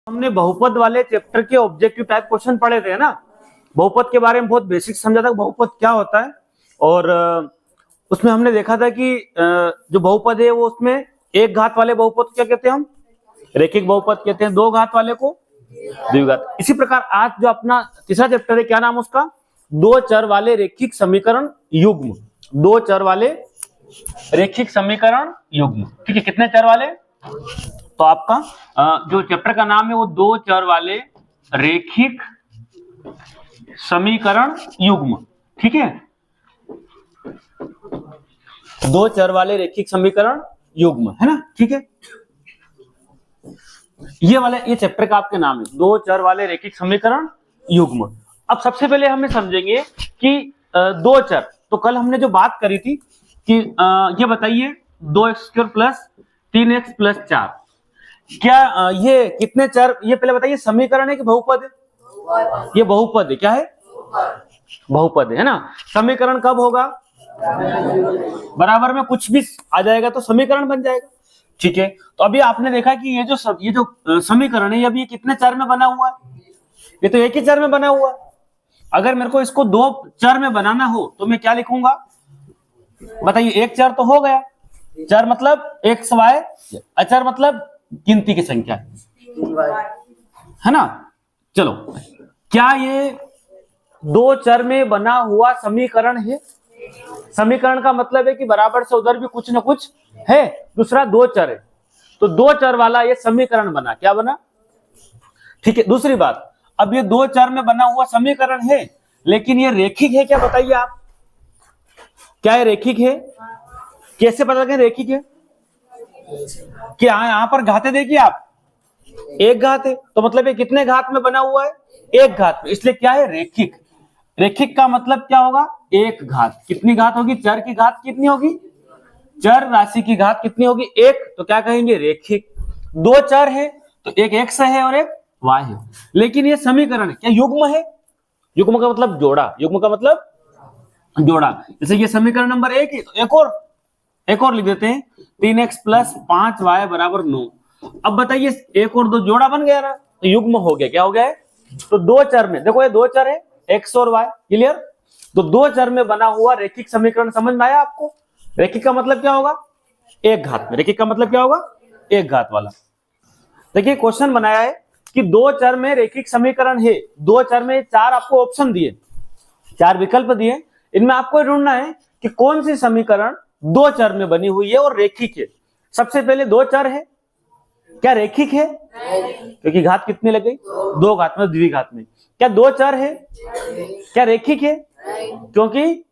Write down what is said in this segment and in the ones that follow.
हमने बहुपद वाले चैप्टर के ऑब्जेक्टिव टाइप क्वेश्चन पढ़े थे ना। बहुपद के बारे में बहुत बेसिक समझा था, बहुपद क्या होता है। और उसमें हमने देखा था कि जो बहुपद है वो उसमें एक घात वाले बहुपद को क्या कहते हैं हम? रैखिक बहुपद कहते हैं। दो घात वाले को द्विघात। इसी प्रकार आज जो अपना तीसरा चैप्टर है, क्या नाम उसका? दो चर वाले रैखिक समीकरण युग्म। दो चर वाले रैखिक समीकरण युग्म, ठीक है। कितने चर वाले? तो आपका जो चैप्टर का नाम है वो दो चर वाले रैखिक समीकरण युग्म, ठीक है। दो चर वाले रैखिक समीकरण युग्म, है ना, ठीक है। ये चैप्टर का आपके नाम है दो चर वाले रैखिक समीकरण युग्म। अब सबसे पहले हमें समझेंगे कि दो चर, तो कल हमने जो बात करी थी कि ये बताइए 2x² प्लस 3x प्लस 4, क्या ये कितने चर? ये पहले बताइए समीकरण है कि बहुपद है? ये बहुपद है। क्या है? बहुपद है ना। समीकरण कब होगा? बराबर में कुछ भी आ जाएगा तो समीकरण बन जाएगा, ठीक है। तो अभी आपने देखा कि ये जो समीकरण है, अभी ये कितने चर में बना हुआ है? ये तो एक ही चर में बना हुआ है। अगर मेरे को इसको दो चर में बनाना हो तो मैं क्या लिखूंगा? बताइए। एक चर तो हो गया, चर मतलब एक्स वाई, अचर मतलब गिनती की संख्या, है ना। चलो, क्या ये दो चर में बना हुआ समीकरण है? समीकरण का मतलब है कि बराबर से उधर भी कुछ ना कुछ है। दूसरा दो चर है, तो दो चर वाला ये समीकरण बना। क्या बना? ठीक है। दूसरी बात, अब ये दो चर में बना हुआ समीकरण है, लेकिन ये रैखिक है क्या? बताइए आप, क्या ये रैखिक है? कैसे पता करें रैखिक है? कि यहां पर घाते देखिए आप, एक घात है, तो मतलब ये कितने घात में बना हुआ है? एक घात में। इसलिए क्या है? रैखिक। रैखिक का मतलब क्या होगा? एक घात। कितनी घात होगी? चर की घात कितनी होगी? चर राशि की घात कितनी होगी? एक। तो क्या कहेंगे? रैखिक। दो चर है तो एक एक्स है और एक वाई है, लेकिन ये समीकरण क्या युग्म है? युग्म का मतलब जोड़ा। युग्म का मतलब जोड़ा। जैसे ये समीकरण नंबर एक है, तो एक और लिख देते हैं, 3x प्लस 5y बराबर 9। अब बताइए, एक और दो जोड़ा बन गया ना, तो युग्म हो गया। क्या हो गया है? तो दो चर में, देखो ये दो चर है, x और y, क्लियर। तो दो चर में बना हुआ रैखिक समीकरण समझ में आया आपको? रैखिक का मतलब क्या होगा? एक घात में। रैखिक का मतलब क्या होगा? एक घात वाला। देखिए क्वेश्चन बनाया है कि दो चर में रैखिक समीकरण है। दो चर में चार आपको ऑप्शन दिए, चार विकल्प दिए। इनमें आपको ढूंढना है कि कौन सी समीकरण दो चर में बनी हुई है और रैखिक है। सबसे पहले दो चर है, क्या रैखिक है? क्योंकि घात कितनी लग गई? दो घात में, द्विघात में। क्या दो चर है? क्या रैखिक है? क्योंकि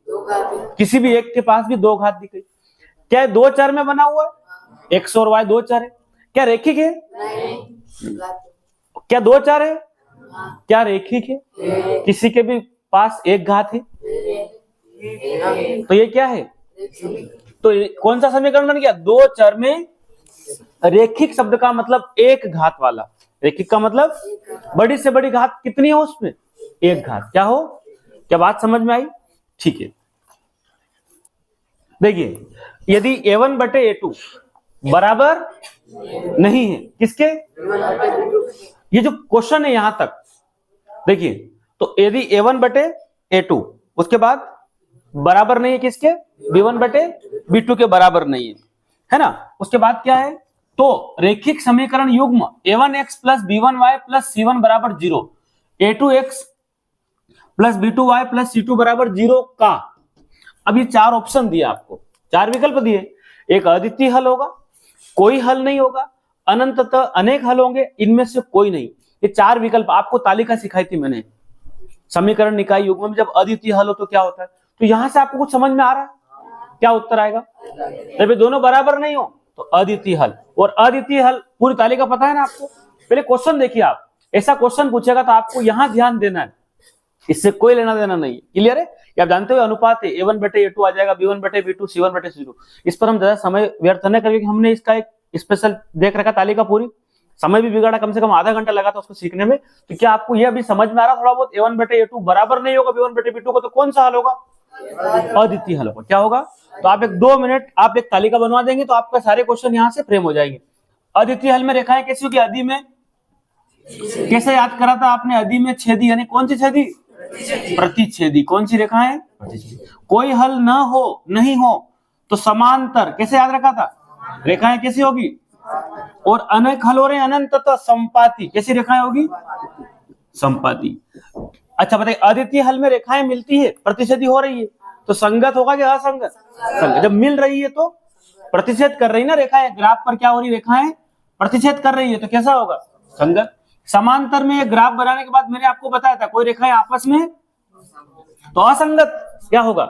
किसी भी एक के पास भी दो घात दिख गई। क्या दो चर में बना हुआ है? एक्स और वाई दो चर है। क्या रैखिक है? क्या दो चर है? क्या रैखिक है? किसी के भी पास एक घात है, तो ये क्या है? तो कौन सा समीकरण बन गया? दो चर में रैखिक शब्द का मतलब एक घात वाला। रैखिक का मतलब बड़ी से बड़ी घात कितनी है उसमें? एक घात। क्या हो? क्या बात समझ में आई? ठीक है। देखिए, यदि a1 बटे a2 बराबर नहीं है किसके? ये जो क्वेश्चन है यहां तक देखिए, तो यदि a1 बटे a2 उसके बाद बराबर नहीं है किसके? b1 बटे b2 के बराबर नहीं है ना। उसके बाद क्या है? तो रैखिक समीकरण युग्म a1x plus b1y plus c1 बराबर 0, a2x plus b2y plus c2 बराबर 0 का। अब ये चार ऑप्शन दिए आपको, चार विकल्प दिए। एक अद्वितीय हल होगा, कोई हल नहीं होगा, अनंततः अनेक हल होंगे, इनमें से कोई नहीं। ये चार विकल्प आपको तालिका सिखाई थी मैंने समीकरण निकाय युग्म में। जब अद्वितीय हल हो तो क्या होता है? तो यहां से आपको कुछ समझ में आ रहा है? क्या उत्तर आएगा? जब दोनों बराबर नहीं हो तो अद्वितीय हल। और अद्वितीय हल पूरी तालिका पता है ना आपको? पहले क्वेश्चन देखिए आप, ऐसा क्वेश्चन पूछेगा तो आपको यहां ध्यान देना है, इससे कोई लेना देना नहीं है। क्लियर है? आप जानते हो अनुपात है, a1 बटे a2 आ जाएगा, b1 बटे b2, c1 बटे c2। इस पर हम ज्यादा समय व्यर्थ न करके हमने इसका एक स्पेशल देख रखा तालिका पूरी, समय भी बिगाड़ा, कम से कम आधा घंटा लगा था उसको सीखने में। तो क्या आपको यह अभी समझ में आ रहा थोड़ा बहुत? a1 बटे a2 बराबर नहीं होगा b1 बटे b2 को, तो कौन सा हल होगा? अद्वितीय हल होगा। क्या होगा? तो आप एक 2 मिनट आप एक तालिका बनवा देंगे तो आपका सारे क्वेश्चन यहाँ से फ्रेम हो जाएंगे। अद्वितीय हल में रेखाएं कैसी होगी? आदि में कैसे याद करा था आपने? अधि में छेदी यानी कौन सी छेदी? प्रतिच्छेदी। कौन सी रेखा है? कोई हल न हो, नहीं हो तो समांतर कैसे याद रखा था? रेखाएं कैसी होगी? और अनेक हल हो रहे अनंत तो संपाती कैसी रेखाएं होगी? संपाती। अच्छा बताइए, अद्वितीय हल में रेखाएं मिलती है, प्रतिच्छेदी हो रही है, तो संगत होगा कि असंगत? संगत। जब मिल रही है तो प्रतिच्छेद कर रही ना रेखाएं, ग्राफ पर क्या हो रही? रेखाएं प्रतिच्छेद कर रही है, तो कैसा होगा? संगत। समांतर में ये ग्राफ बनाने के बाद मैंने आपको बताया था कोई रेखाएं आपस में तो असंगत क्या होगा?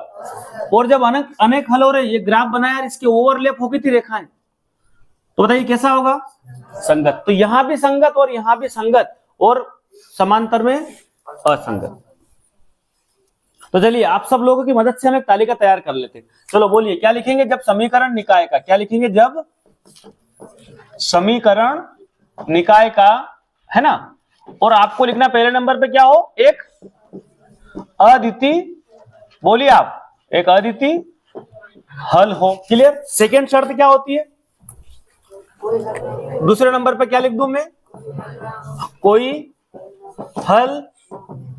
और जब अनेक हल हो रहे, ये ग्राफ बनाया, इसके ओवरलैप हो गई थी रेखाएं, तो बताइए कैसा होगा? संगत। तो यहां भी संगत और यहां भी संगत, और समांतर में असंगत। तो चलिए आप सब लोगों की मदद से हम एक तालिका तैयार कर लेते हैं। चलो बोलिए क्या लिखेंगे जब समीकरण निकाय का? क्या लिखेंगे जब समीकरण निकाय का, है ना? और आपको लिखना पहले नंबर पे क्या हो? एक अद्वितीय, बोलिए आप, एक अद्वितीय हल हो। क्लियर? सेकेंड शर्त क्या होती है? दूसरे नंबर पे क्या लिख दूं मैं? कोई हल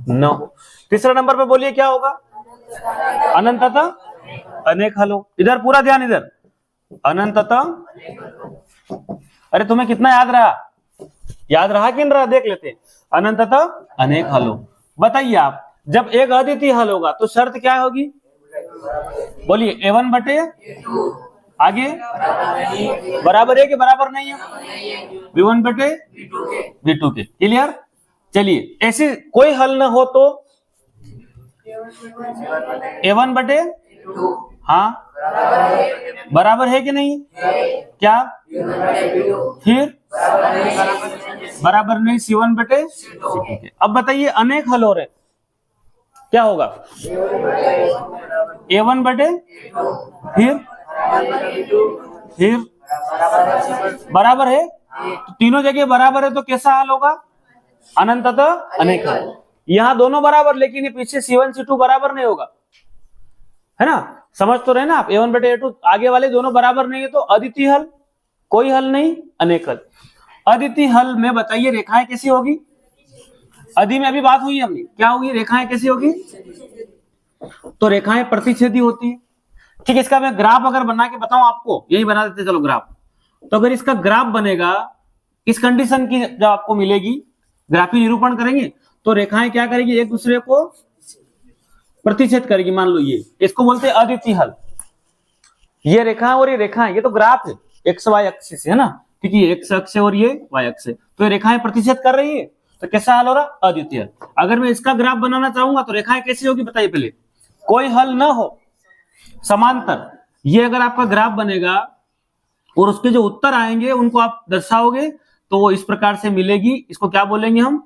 न हो। तीसरा नंबर पे बोलिए क्या होगा? अनंतता अनेक हल हो। इधर पूरा ध्यान, इधर अनंतता, अरे तुम्हें कितना याद रहा? याद रहा कि नहीं रहा? देख लेते। अनंतता अनेक हल हो। बताइए आप, जब एक अद्वितीय हल होगा तो शर्त क्या होगी? बोलिए A1 बटे आगे बराबर है कि बराबर नहीं है? V1 बटे V2 के। क्लियर? चलिए ऐसे कोई हल न हो तो A1 बटे, हाँ बराबर है कि नहीं? क्या? फिर बराबर नहीं, C1 बटे C2 के। अब बताइए अनेक हल हो रहे, क्या होगा? A1 बटे, फिर बराबर है, तो तीनों जगह बराबर है तो कैसा हल होगा? अनंतता अनेक हल। यहां दोनों बराबर, लेकिन ये पीछे C1 C2 बराबर नहीं होगा, है ना? समझ तो रहे ना आप? A1 बटे A2 आगे वाले दोनों बराबर नहीं है तो अद्वितीय हल, कोई हल नहीं, अनेक हल। अद्वितीय हल में बताइए रेखाएं कैसी होगी? अधि में अभी बात हुई हमने, क्या होगी? रेखाएं कैसी होगी? तो रेखाएं प्रतिच्छेदी होती है। ठीक है, इसका मैं ग्राफ अगर बना के बताऊं आपको, यही बना देते चलो ग्राफ। तो अगर इसका ग्राफ बनेगा, इस कंडीशन की जब आपको मिलेगी, ग्राफी निरूपण करेंगे तो रेखाएं क्या करेगी? एक दूसरे को प्रतिच्छेद करेगी। मान लो ये, इसको बोलते हैं अद्वितीय हल। ये रेखा और ये रेखाएं, ये तो ग्राफ है एक्स वाई अक्ष से, है ना? ठीक है, एक्स अक्ष और ये वाई अक्ष से, तो ये रेखाएं प्रतिच्छेद कर रही है, तो कैसा हल हो रहा? अद्वितीय हल। अगर मैं इसका ग्राफ बनाना चाहूंगा तो रेखाएं कैसी होगी बताइए पहले? कोई हल न हो, समांतर। ये अगर आपका ग्राफ बनेगा और उसके जो उत्तर आएंगे उनको आप दर्शाओगे तो वो इस प्रकार से मिलेगी। इसको क्या बोलेंगे हम?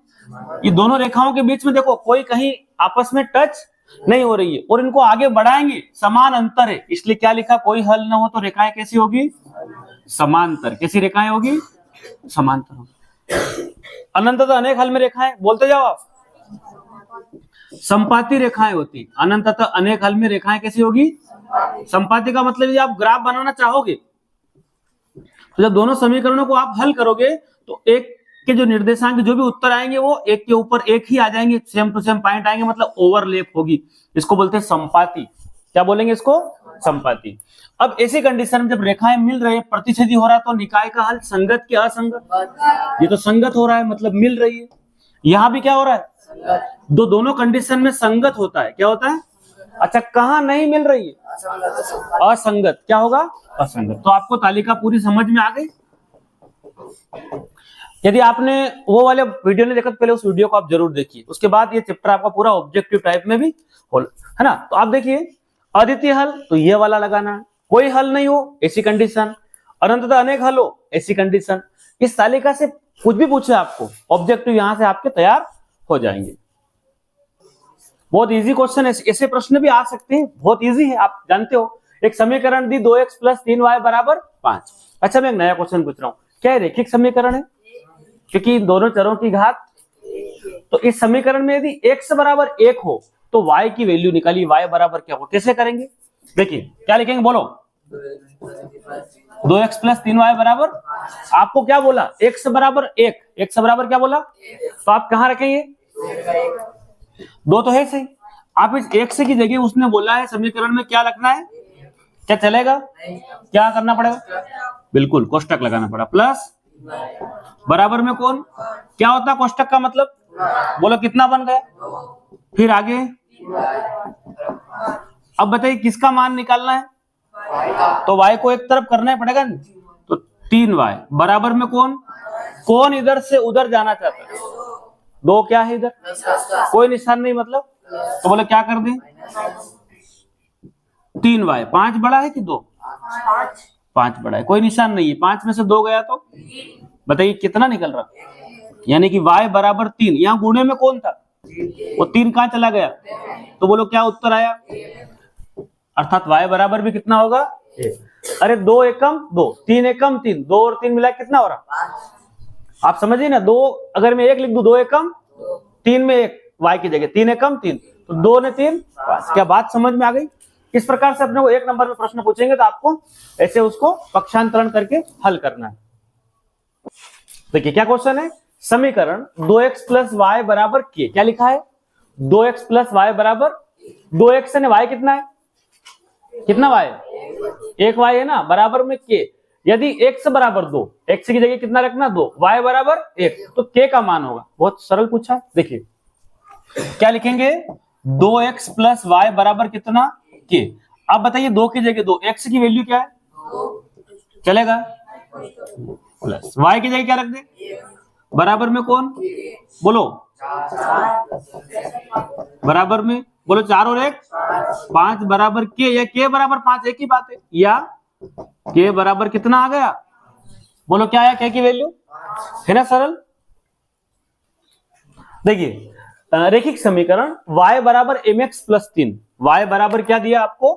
ये दोनों रेखाओं के बीच में देखो कोई कहीं आपस में टच नहीं हो रही है, और इनको आगे बढ़ाएंगे, समान अंतर है, इसलिए क्या लिखा? कोई हल न हो तो रेखाएं कैसी होगी? समांतर। कैसी रेखाएं होगी? समांतर होगी। अनंतता अनेक हल में रेखाएं, बोलते जाओ आप। संपाती रेखाएं होती। अनंतता अनेक हल में रेखाएं कैसी होगी? संपाती का मतलब ये आप ग्राफ बनाना चाहोगे तो जब दोनों समीकरणों को आप हल करोगे तो एक के जो निर्देशांक जो भी उत्तर आएंगे वो एक के ऊपर एक ही आ जाएंगे, सेम टू सेम पॉइंट आएंगे, मतलब ओवरलैप होगी। इसको बोलते हैं संपाती। क्या बोलेंगे इसको? संपाती। अब ऐसी कंडीशन में जब रेखाएं मिल रही है, प्रतिच्छेदी हो रहा है, तो निकाय का हल संगत की असंगत? ये तो संगत हो रहा है, मतलब मिल रही है। यहां भी क्या हो रहा है? दोनों कंडीशन में संगत होता है। क्या होता है? अच्छा, कहां नहीं मिल रही है? असंगत। क्या होगा? असंगत। तो आपको तालिका पूरी समझ में आ गई? यदि आपने वो वाले वीडियो नहीं देखा तो पहले उस वीडियो को आप जरूर देखिए, उसके बाद ये चैप्टर आपका पूरा ऑब्जेक्टिव टाइप में भी हो, है ना? तो आप देखिए, अद्वितीय हल तो ये वाला लगाना है, कोई हल नहीं हो ऐसी कंडीशन, अनंतता अनेक हल हो ऐसी कंडीशन। इस तालिका से कुछ भी पूछे आपको, ऑब्जेक्टिव यहां से आपके तैयार हो जाएंगे। बहुत इजी क्वेश्चन है, ऐसे प्रश्न भी आ सकते हैं, बहुत इजी है, आप जानते हो। एक समीकरण दी 2x + 3y = 5। अच्छा, मैं एक नया क्वेश्चन पूछ रहा हूं, क्या रैखिक समीकरण है? क्योंकि दोनों चरों की घात, तो इस समीकरण में यदि x = 1 हो तो y की वैल्यू निकाली, y बराबर क्या हो, कैसे करेंगे? देखिए क्या लिखेंगे, बोलो। 2x प्लस 3y बराबर, आपको क्या बोला, x बराबर 1, x बराबर क्या बोला, तो आप कहाँ रखेंगे, 2 तो है सही, आप इस x की जगह उसने बोला है समीकरण में क्या रखना है, क्या चलेगा, क्या करना पड़ेगा, बिल्कुल कोष्टक लगाना पड़ा, प्लस बराबर में कौन, क्या होता है कोष्टक का मतलब, बोलो कितना बन गया, फिर आगे, अब बताइए किसका मान निकालना है, तो y को एक तरफ करना ही पड़ेगा, तो 3y बराबर में कौन, कौन इधर से उधर जाना चाहता है, 2 क्या है इधर, कोई निशान नहीं मतलब, तो बोले क्या कर दें, 3y, 5 बड़ा है कि 2, 5 बड़ा है, कोई निशान नहीं है, 5 में से 2 गया तो बताइए कितना निकल रहा, यानी कि y बराबर 3, यहाँ गुणे में कौन था, वो 3 कहां चला गया, तो बोलो क्या उत्तर आया, अर्थात y बराबर भी कितना होगा, अरे 2 एकम 2, 3 एकम 3, 2 और 3 मिला कितना हो रहा, आप समझिए ना, 2 अगर मैं 1 लिख दूं, 2 एकम 3 में 1, y की जगह 3 एकम 3, तो 2 ने 3, क्या बात समझ में आ गई। इस प्रकार से अपने को 1 नंबर में प्रश्न पूछेंगे तो आपको ऐसे उसको पक्षांतरण करके हल करना है। देखिए क्या क्वेश्चन है, समीकरण 2x प्लस वाई बराबर के, क्या लिखा है, 2x प्लस वाई बराबर 2x है, y कितना है, कितना y, 1y है ना, बराबर में के, यदि x बराबर 2, x की जगह कितना रखना 2, y बराबर 1, तो k का मान होगा, बहुत सरल पूछा। देखिए क्या लिखेंगे, 2x प्लस वाई बराबर कितना के, अब बताइए 2 की जगह 2, x की वैल्यू क्या है, चलेगा, प्लस y की जगह क्या रख दे, बराबर में कौन, बोलो बराबर में, बोलो 4 और 1 5 बराबर के, या के बराबर 5 एक ही बात है, या के बराबर कितना आ गया, बोलो क्या है के की वैल्यू, है ना सरल। देखिए रैखिक समीकरण y बराबर mx प्लस 3, y बराबर क्या दिया आपको,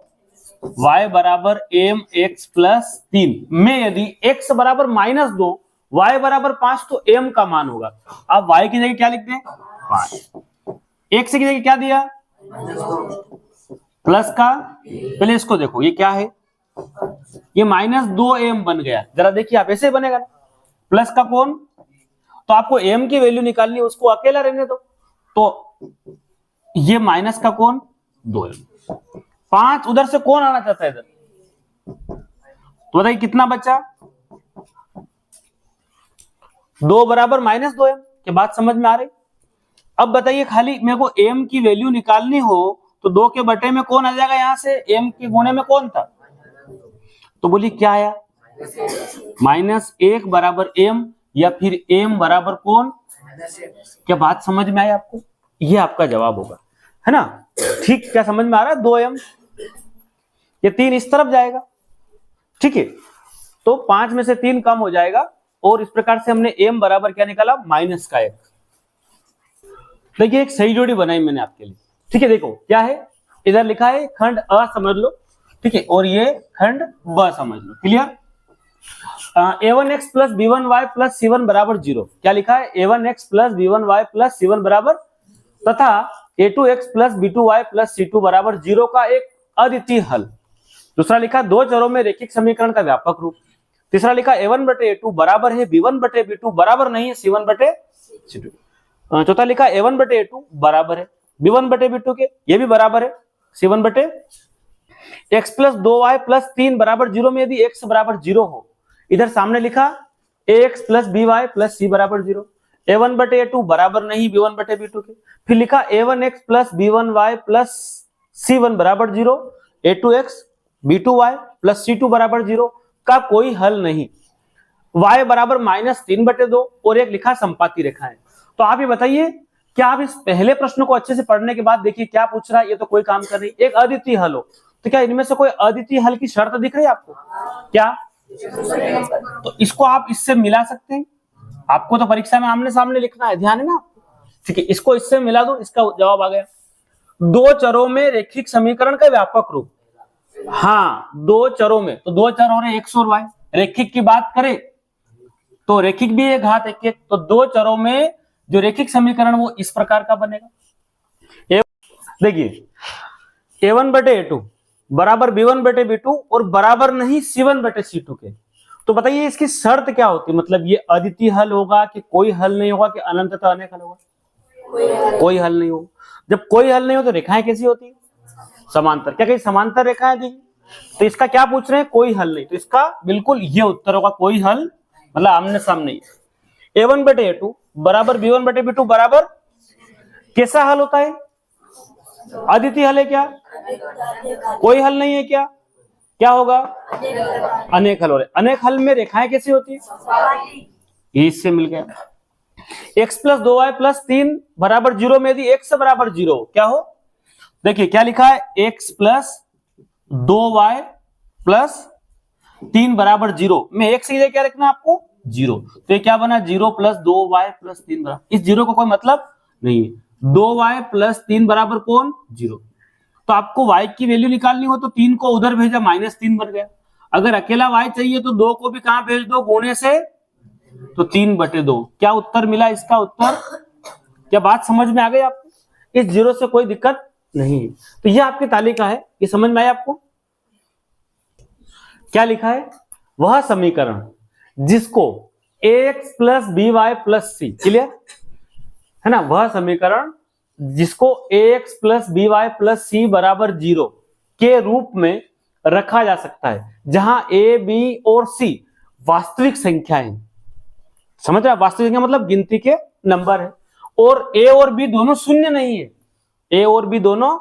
y बराबर mx प्लस 3 में यदि x बराबर -2, y बराबर 5, तो m का मान होगा। अब y की जगह क्या लिख दें 5, x की जगह क्या दिया प्लस का, पहले इसको देखो ये क्या है, ये -2m बन गया, जरा देखिए आप ऐसे बनेगा ना, प्लस का कौन, तो आपको m की वैल्यू निकालनी है, उसको अकेला रहने दो, तो ये माइनस का कौन 2m, 5 उधर से कौन आना चाहता है इधर, तो बताइए कितना बचा, 2 बराबर -2m, क्या बात समझ में आ रही। अब बताइए खाली मेरे को m की वैल्यू निकालनी हो तो 2 के बटे में कौन आ जाएगा, यहां से m के गुणे में कौन था, तो बोलिए क्या आया, -1 बराबर m, या फिर m बराबर कौन, क्या बात समझ में आई आपको, ये आपका जवाब होगा, है ना, ठीक, क्या समझ में आ रहा है, 2m, ये 3 इस तरफ जाएगा, ठीक है, तो 5 में से 3 कम हो जाएगा, और इस प्रकार से हमने m बराबर क्या निकाला, माइनस का 1। देखिए एक सही जोड़ी बनाई मैंने आपके लिए, ठीक है, देखो क्या है, इधर लिखा है खंड अ समझ लो, ठीक है, और ये खंड ब समझ लो, clear. a1x plus b1y plus c1 बराबर 0, क्या लिखा है, a1x plus b1y plus c1 बराबर, तथा a2x plus b2y plus c2 बराबर 0 का एक अद्वितीय हल। दूसरा लिखा 2 चरों में रैखिक समीकरण का व्यापक रूप। तीसरा लिखा a1 बटे a2 बराबर है b1 बटे b2 बराबर नहीं है c1 बटे c2। चौथा लिखा a1 बटे a2 बराबर है b1 बटे b2 के, ये भी बराबर है c1 बटे, x प्लस 2y प्लस 3 बराबर 0 में यदि x बराबर 0 हो, इधर सामने लिखा ax plus by plus c बराबर 0, a1 बटे a2 बराबर नहीं b1 बटे b2 के, फिर लिखा a1x plus b1y plus c1 बराबर 0, a2x b2y प्लस c2 बराबर 0 का कोई हल नहीं, y बराबर -3 बटे 2, और एक लिखा संपाती रेखा है। तो आप ये बताइए, क्या आप इस पहले प्रश्न को अच्छे से पढ़ने के बाद देखिए क्या पूछ रहा है, ये तो कोई काम कर रही, एक अद्वितीय हल हो, तो क्या इनमें से कोई अद्वितीय हल की शर्त दिख रही है आपको, क्या, तो इसको आप इससे मिला सकते हैं, आपको तो परीक्षा में आमने सामने लिखना है, ध्यान है ना, ठीक है, इसको इससे मिला दो, इसका जवाब आ गया। 2 चरों में रैखिक समीकरण का व्यापक रूप, हाँ 2 चरों में, तो 2 चर हो रहे x और y, रैखिक की बात करें तो रैखिक भी है घात 1 1, तो 2 चरों में जो रैखिक समीकरण वो इस प्रकार का बनेगा। देखिए a1 बटे a2 बराबर b1 बटे b2 और बराबर नहीं c1 बटे c2 के। तो बताइए इसकी शर्त क्या होती है, मतलब ये अद्वितीय हल होगा कि कोई हल नहीं होगा कि अनंततः अनेक हल होगा? कोई हल नहीं होगा। जब कोई हल नहीं हो तो रेखाएं कैसी होती है? समांतर। क्या कहीं समांतर रेखाएं दी? तो इसका क्या पूछ रहे हैं? कोई हल नहीं। तो इसका बिल्कुल ये उत्तर होगा, कोई हल मतलब आमने सामने ही। a1 बटे a2 बराबर b1 बटे b2 बराबर कैसा हल होता है? अद्वितीय हल है क्या? कोई हल नहीं है क्या? क्या होगा? अनेक हल हो रहे। अनेक हल में रेखाएं कैसी होती है? इससे मिल गया। x प्लस 2y प्लस 3 बराबर 0 में यदि x बराबर 0 क्या हो? देखिए क्या लिखा है, x प्लस 2y प्लस 3 बराबर 0 में x की जगह क्या रखना आपको? 0। तो ये क्या बना? 0 प्लस 2y प्लस 3 बराबर, इस 0 को कोई मतलब नहीं है। 2y प्लस 3 बराबर कौन? 0। तो आपको y की वैल्यू निकालनी हो तो 3 को उधर भेजा, -3 बन गया। अगर अकेला y चाहिए तो 2 को भी कहां भेज दो? गुणे से, तो 3 बटे 2। क्या उत्तर मिला इसका? उत्तर, क्या बात समझ में आ गई आपको? इस 0 से कोई दिक्कत नहीं है। तो ये आपकी तालिका है, ये समझ में आया आपको? क्या लिखा है? वह समीकरण जिसको ax plus by plus c, clear है ना? वह समीकरण जिसको ax plus by plus c बराबर 0 के रूप में रखा जा सकता है, जहां a, b और c वास्तविक संख्याएं, समझ रहे हैं? वास्तविक संख्या मतलब गिनती के नंबर है, और a और b दोनों शून्य नहीं है। a और b दोनों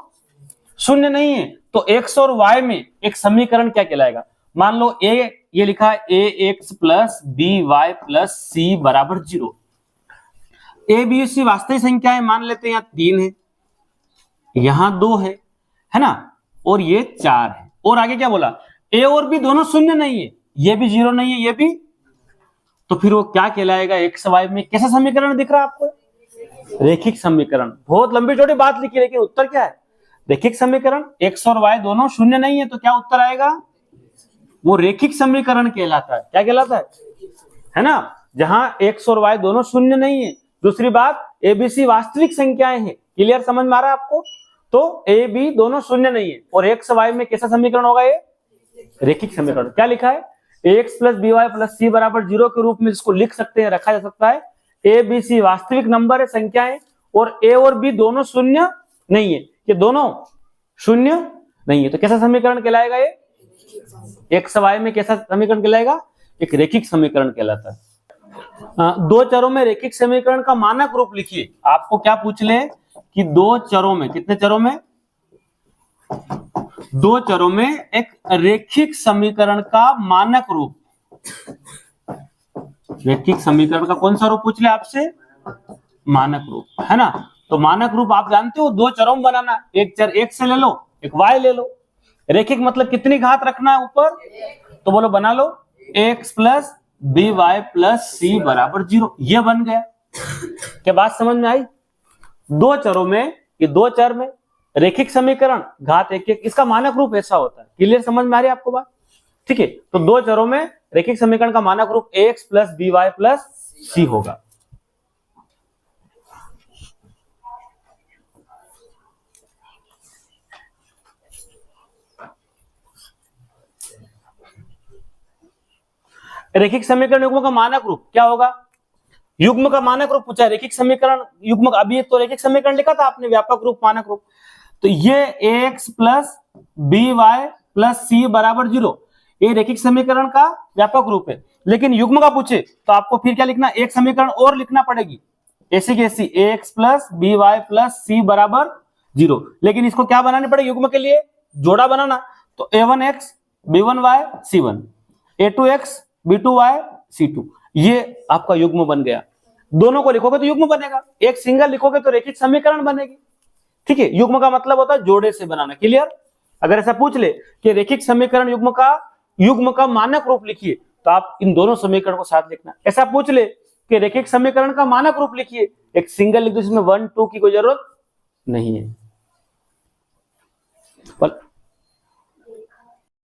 शून्य नहीं है, तो x और y में एक समीकरण क्या कहलाएगा? मान लो a, ये लिखा है ax plus by plus c बराबर 0। a, b, c वास्तविक संख्याएं मान लेते हैं, यहाँ 3 है, यहाँ 2 है ना, और ये 4 है। और आगे क्या बोला? a और b दोनों शून्य नहीं है, ये भी 0 नहीं है, ये भी, तो फिर वो क्या कहलाएगा? x y में कैसा समीकरण दिख रहा है आपको? रेखिक समीकरण। बहुत लंबी छोटी बात लिखी, लेकिन उत्तर क्या है? रेखिक समीकरण। x और y दोनों शून्य नहीं है, तो क्या उत्तर आएगा? वो रेखिक समीकरण कहलाता है। क्या कहलाता है ना? जहां x और y दोनों शून्य नहीं है। दूसरी बात, a b c वास्तविक संख्याएं हैं। क्लियर, समझ में आ रहा है आपको? तो a b दोनों शून्य नहीं है, और x y में कैसा समीकरण होगा? ये रेखिक समीकरण। क्या लिखा है? ax plus by plus c बराबर 0 के रूप में इसको लिख सकते हैं, रखा जा सकता है। a b c वास्तविक नंबर है, संख्याएं, और a और b दोनों शून्य नहीं है, ये दोनों शून्य नहीं है, तो कैसा समीकरण कहलाएगा? ये x y में कैसा समीकरण कहलाएगा? एक रेखिक समीकरण कहलाता है। दो चरों में रेखिक समीकरण का मानक रूप लिखिए। आपको क्या पूछ ले कि दो चरों में, कितने चरों में? दो चरों में एक रेखिक समीकरण का मानक रूप, रेखिक समीकरण का कौन सा रूप पूछ ले आपसे? मानक रूप, है ना? तो मानक रूप आप जानते हो, दो चरों में बनाना। एक चर x से ले लो, एक y ले लो। रेखिक मतलब कितनी घात रखना है ऊपर? तो बोलो, बना लो x plus by plus c बराबर 0। यह बन गया। क्या बात समझ में आई? दो चरों में, ये दो चर में रेखिक समीकरण घात एक एक, इसका मानक रूप ऐसा होता है। क्लियर, समझ में आ रही है आपको बात? ठीक है, तो दो चरों में रेखिक समीकरण का मानक रूप ax plus by plus c होगा। रेखिक समीकरण युग्म का मानक रूप क्या होगा? युग्म का मानक रूप पूछा, रेखिक समीकरण युग्म। अभी तो रेखिक समीकरण लिखा था आपने, व्यापक रूप, मानक रूप। तो ये ax plus by plus c बराबर 0, ये रेखिक समीकरण का व्यापक रूप है। लेकिन युग्म का पूछे तो आपको फिर क्या लिखना? एक समीकरण और लिखना पड़ेगी, ऐसी कैसी? ax plus by plus c बराबर 0। लेकिन इसको क्या बनाने पड़ेगा? युग्म के लिए जोड़ा बनाना। तो a1x b1y c1, a2x b2y c2, ये आपका युग्म बन गया। दोनों को लिखोगे तो युग्म बनेगा, एक सिंगल लिखोगे तो रेखिक समीकरण बनेगी। ठीक है, युग्म का मतलब होता है जोड़े से बनाना। क्लियर? अगर ऐसा पूछ ले कि रेखिक समीकरण युग्म का मानक रूप लिखिए, तो आप इन दोनों समीकरण को साथ लिखना। ऐसा पूछ ले कि रेखिक समीकरण का मानक रूप लिखिए, एक सिंगल लिख दो, जिसमें 1 2 की कोई जरूरत नहीं है।